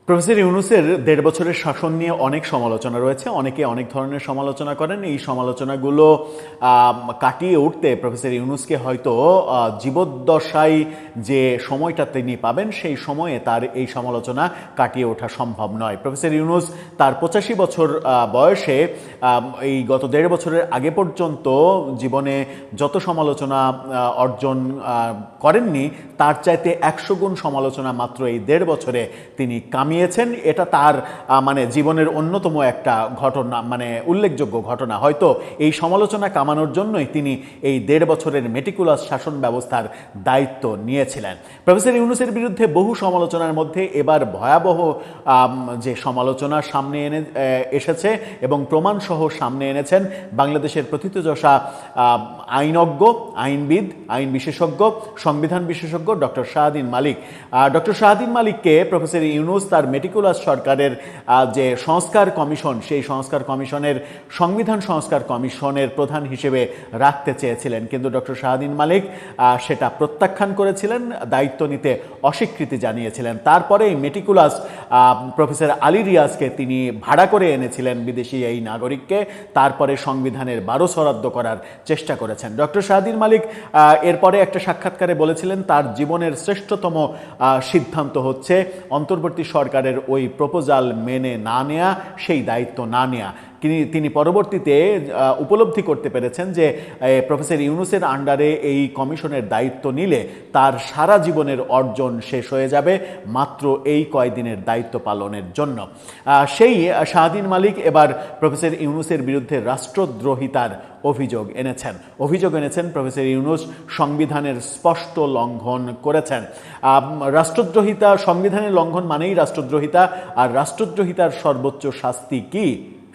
Professor ইউনূসের ১.৫ বছরের শাসন নিয়ে অনেক সমালোচনা রয়েছে। অনেকে অনেক ধরনের সমালোচনা করেন। এই সমালোচনাগুলো কাটিয়ে উঠতে প্রফেসর ইউনূসকে হয়তো জীবদ্দশায় যে সময়টা তিনি পাবেন সেই সময়ে তার এই সমালোচনা কাটিয়ে ওঠা সম্ভব নয়। প্রফেসর ইউনূস তার ৮৫ বছর বয়সে এই গত ১.৫ বছরের আগে পর্যন্ত জীবনে যত সমালোচনা অর্জন করেননি তার চাইতে ১০০ গুণ সমালোচনা মাত্র এই ১.৫ বছরে তিনি কামিয়েছেন। এটা তার মানে জীবনের অন্যতম একটা ঘটনা, মানে উল্লেখযোগ্য ঘটনা। হয়তো এই সমালোচনা কামানোর জন্যই তিনি এই ১.৫ বছরের মেটিকুলাস শাসন ব্যবস্থার দায়িত্ব নিয়েছিলেন। প্রফেসর ইউনূসের বিরুদ্ধে বহু সমালোচনার মধ্যে এবার ভয়াবহ যে সমালোচনা সামনে এসেছে এবং প্রমাণসহ সামনে এনেছেন বাংলাদেশের প্রথিতযশা আইনজ্ঞ, আইনবিদ, আইন বিশেষজ্ঞ, সংবিধান বিশেষজ্ঞ ডক্টর শাহদ্বীন মালিক। ডক্টর শাহদ্বীন মালিককে প্রফেসর ইউনূস তার মেটিকুলাস সরকারের যে সংস্কার কমিশন, সেই সংস্কার কমিশনের সংবিধান সংস্কার কমিশনের প্রধান হিসেবে রাখতে চেয়েছিলেন, কিন্তু ডক্টর শাহদ্বীন মালিক সেটা প্রত্যাখ্যান করেছিলেন, দায়িত্ব নিতে অস্বীকৃতি জানিয়েছিলেন। তারপরে মেটিকুলাস প্রফেসর আলী রিয়াজকে তিনি ভাড়া করে এনেছিলেন, বিদেশি এই নাগরিককে। তারপরে সংবিধানের ১২ সরাদ্দ করার চেষ্টা করেছেন। ডক্টর শাহদ্বীন মালিক এরপরে একটা সাক্ষাৎকারে বলেছিলেন তার জীবনের শ্রেষ্ঠতম সিদ্ধান্ত হচ্ছে অন্তর্বর্তী সরকারের ওই প্রপোজাল মেনে না নেয়া, সেই দায়িত্ব না নেয়া। তিনি পরবর্তীতে উপলব্ধি করতে পেরেছেন যে প্রফেসর ইউনূসের আন্ডারে এই কমিশনের দায়িত্ব নিলে তার সারা জীবনের অর্জন শেষ হয়ে যাবে মাত্র এই কয়দিনের দায়িত্ব পালনের জন্য। সেই শাহদ্বীন মালিক এবার প্রফেসর ইউনূসের বিরুদ্ধে রাষ্ট্রদ্রোহিতার অভিযোগ এনেছেন। প্রফেসর ইউনূস সংবিধানের স্পষ্ট লঙ্ঘন করেছেন। রাষ্ট্রদ্রোহিতা, সংবিধানের লঙ্ঘন মানেই রাষ্ট্রদ্রোহিতা, আর রাষ্ট্রদ্রোহিতার সর্বোচ্চ শাস্তি কি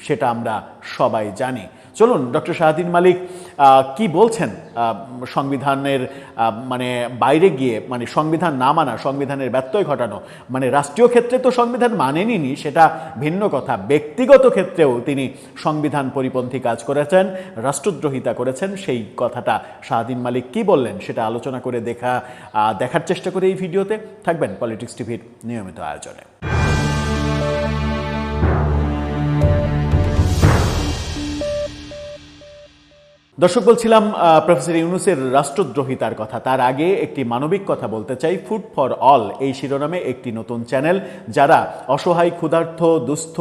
সেটা আমরা সবাই জানি। চলুন ডক্টর শাহদ্বীন মালিক কি বলছেন সংবিধানের মানে বাইরে গিয়ে, মানে সংবিধান না মানা, সংবিধানের ব্যত্যয় ঘটানো, মানে রাষ্ট্রীয় ক্ষেত্রে তো সংবিধান মানেনি, সেটা ভিন্ন কথা। ব্যক্তিগত ক্ষেত্রেও তিনি সংবিধান পরিপন্থী কাজ করেছেন, রাষ্ট্রদ্রোহিতা করেছেন। সেই কথাটা শাহদ্বীন মালিক কি বললেন সেটা আলোচনা করে দেখার চেষ্টা করে এই ভিডিওতে থাকবেন পলিটিক্স টিভির নিয়মিত আয়োজনে। দর্শক, বলছিলাম প্রফেসর ইউনূসের রাষ্ট্রদ্রোহিতার কথা। তার আগে একটি মানবিক কথা বলতে চাই। ফুড ফর অল এই শিরোনামে একটি নতুন চ্যানেল, যারা অসহায়, ক্ষুধার্ত, দুস্থ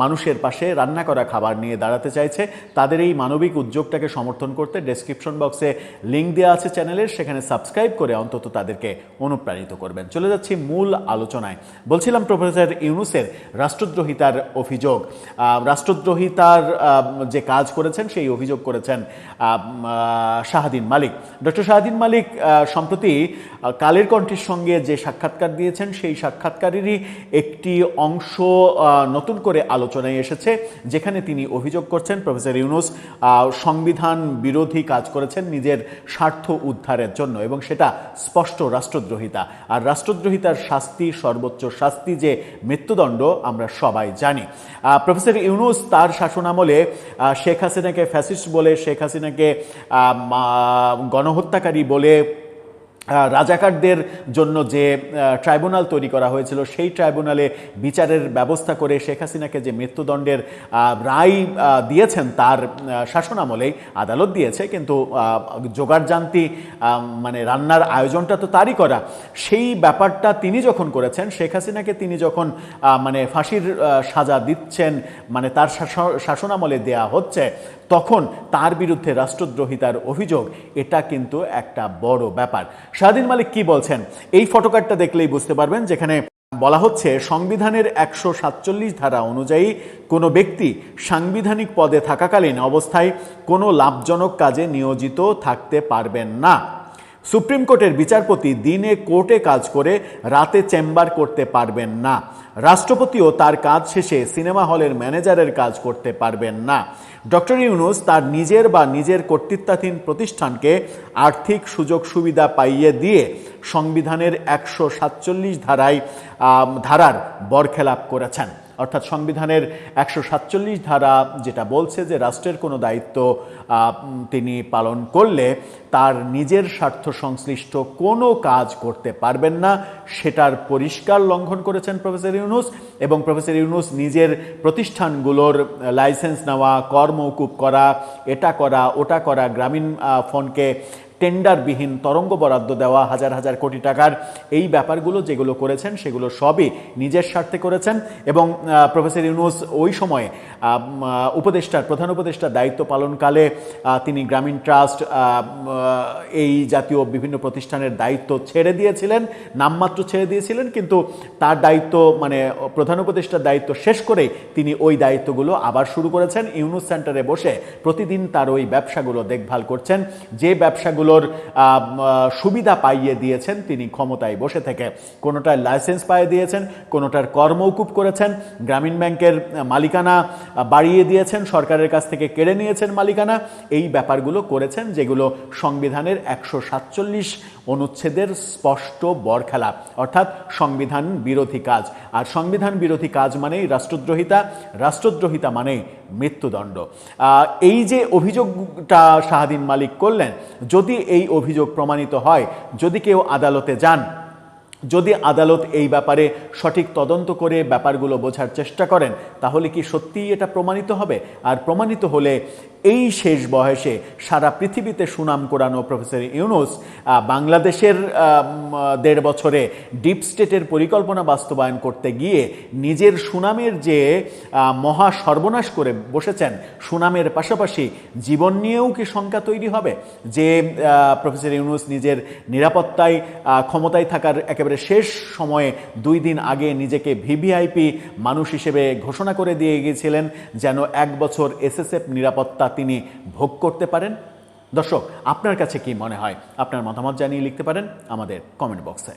মানুষের পাশে রান্না করা খাবার নিয়ে দাঁড়াতে চাইছে, তাদের এই মানবিক উদ্যোগটাকে সমর্থন করতে ডেসক্রিপশন বক্সে লিঙ্ক দেওয়া আছে চ্যানেলের, সেখানে সাবস্ক্রাইব করে অন্তত তাদেরকে অনুপ্রাণিত করবেন। চলে যাচ্ছি মূল আলোচনায়। বলছিলাম প্রফেসর ইউনূসের রাষ্ট্রদ্রোহিতার অভিযোগ। রাষ্ট্রদ্রোহিতার যে কাজ করেছেন সেই অভিযোগ করেছেন শাহদ্বীন মালিক। ডক্টর শাহদ্বীন মালিক সম্প্রতি কালের কণ্ঠের সঙ্গে যে সাক্ষাৎকার দিয়েছেন, সেই সাক্ষাৎকারেরই একটি অংশ নতুন করে আলোচনায় এসেছে, যেখানে তিনি অভিযোগ করছেন প্রফেসর ইউনূস সংবিধান বিরোধী কাজ করেছেন নিজের স্বার্থ উদ্ধারের জন্য, এবং সেটা স্পষ্ট রাষ্ট্রদ্রোহিতা। আর রাষ্ট্রদ্রোহিতার শাস্তি, সর্বোচ্চ শাস্তি যে মৃত্যুদণ্ড, আমরা সবাই জানি। প্রফেসর ইউনূস তার শাসনামলে শেখ হাসিনাকে ফ্যাসিস্ট বলে, শেখ হাসিনাকে গণহত্যাকারী বলে, রাজাকারদের জন্য যে ট্রাইব্যুনাল তৈরি করা হয়েছিল সেই ট্রাইব্যুনালে বিচারের ব্যবস্থা করে শেখ হাসিনাকে যে মৃত্যুদণ্ডের রায় দিয়েছেন তার শাসনামলেই আদালত দিয়েছে, কিন্তু জোগাড়জান্তি মানে রান্নার আয়োজনটা তো তারই করা। সেই ব্যাপারটা তিনি যখন করেছেন, শেখ হাসিনাকে তিনি যখন মানে ফাঁসির সাজা দিচ্ছেন, মানে তার শাসনামলে দেয়া হচ্ছে, তখন তার বিরুদ্ধে রাষ্ট্রদ্রোহিতার অভিযোগ, এটা কিন্তু একটা বড় ব্যাপার। শাহদ্বীন মালিক কি বলছেন এই ফটোকার্ডটা দেখলেই বুঝতে পারবেন, যেখানে বলা হচ্ছে সংবিধানের ১৪৭ ধারা অনুযায়ী কোনো ব্যক্তি সাংবিধানিক পদে থাকাকালীন অবস্থায় কোনো লাভজনক কাজে নিয়োজিত থাকতে পারবেন না। সুপ্রিম কোর্টের বিচারপতি দিনে কোর্টে কাজ করে রাতে চেম্বার করতে পারবেন না। রাষ্ট্রপতিও তার কাজ শেষে সিনেমা হলের ম্যানেজারের কাজ করতে পারবেন না। ডক্টর ইউনূস তার নিজের বা নিজের কর্তৃত্বাধীন প্রতিষ্ঠানকে আর্থিক সুযোগ সুবিধা পাইয়ে দিয়ে সংবিধানের ১৪৭ ধারার বরখেলাপ করেছেন। অর্থাৎ সংবিধানের 147 ধারা যেটা বলছে যে রাষ্ট্রের কোনো দায়িত্ব তিনি পালন করলে তার নিজের স্বার্থ সংশ্লিষ্ট কোনো কাজ করতে পারবেন না, সেটার পরিষ্কার লঙ্ঘন করেছেন প্রফেসর ইউনূস। এবং প্রফেসর ইউনূস নিজের প্রতিষ্ঠানগুলোর লাইসেন্স নেওয়া, কর মওকুফ করা, এটা করা ওটা করা, গ্রামীণ ফোনকে টেন্ডারবিহীন তরঙ্গ বরাদ্দ দেওয়া হাজার হাজার কোটি টাকার, এই ব্যাপারগুলো যেগুলো করেছেন সেগুলো সবই নিজের স্বার্থে করেছেন। এবং প্রফেসর ইউনূস ওই সময়ে প্রধান উপদেষ্টার দায়িত্ব পালনকালে তিনি গ্রামীণ ট্রাস্ট, এই জাতীয় বিভিন্ন প্রতিষ্ঠানের দায়িত্ব ছেড়ে দিয়েছিলেন, নামমাত্র ছেড়ে দিয়েছিলেন, কিন্তু তার দায়িত্ব প্রধান উপদেষ্টার দায়িত্ব শেষ করে তিনি ওই দায়িত্বগুলো আবার শুরু করেছেন। ইউনূস সেন্টারে বসে প্রতিদিন তার ওই ব্যবসাগুলো দেখভাল করছেন, যে ব্যবসাগুলো সুবিধা পাইয়ে দিয়েছেন তিনি ক্ষমতায় বসে থেকে। কোনোটার লাইসেন্স পাইয়ে দিয়েছেন, কোনোটার কর মওকুফ করেছেন, গ্রামীণ ব্যাংকের মালিকানা বাড়িয়ে দিয়েছেন, সরকারের কাছ থেকে কেড়ে নিয়েছেন মালিকানা। এই ব্যাপারগুলো করেছেন যেগুলো সংবিধানের 147 অনুচ্ছেদের স্পষ্ট বরখেলাপ, অর্থাৎ সংবিধান বিরোধী কাজ। আর সংবিধান বিরোধী কাজ মানেই রাষ্ট্রদ্রোহিতা, রাষ্ট্রদ্রোহিতা মানেই মৃত্যুদণ্ড। এই যে অভিযোগটা শাহাদীন মালিক করলেন, যদি এই অভিযোগ প্রমাণিত হয়, যদি কেউ আদালতে যান, যদি আদালত এই ব্যাপারে সঠিক তদন্ত করে ব্যাপারগুলো বোঝার চেষ্টা করেন, তাহলে কি সত্যিই এটা প্রমাণিত হবে? আর প্রমাণিত হলে এই শেষ বয়সে সারা পৃথিবীতে সুনাম কোরানো প্রফেসর ইউনূস বাংলাদেশের 1.5 বছরে ডিপ স্টেটের পরিকল্পনা বাস্তবায়ন করতে গিয়ে নিজের সুনামের যে মহা সর্বনাশ করে বসেছেন, সুনামের পাশাপাশি জীবন নিয়েও কি শঙ্কা তৈরি হবে যে প্রফেসর ইউনূস নিজের নিরাপত্তায় ক্ষমতায় থাকার একেবারে শেষ সময়ে 2 দিন আগে নিজেকে ভিভিআইপি মানুষ হিসেবে ঘোষণা করে দিয়ে গিয়েছিলেন যেন 1 বছর এসএসএফ নিরাপত্তা তিনি ভোগ করতে পারেন? দর্শক, আপনার কাছে কি মনে হয়? আপনার মতামত জানিয়ে লিখতে পারেন আমাদের কমেন্ট বক্সে।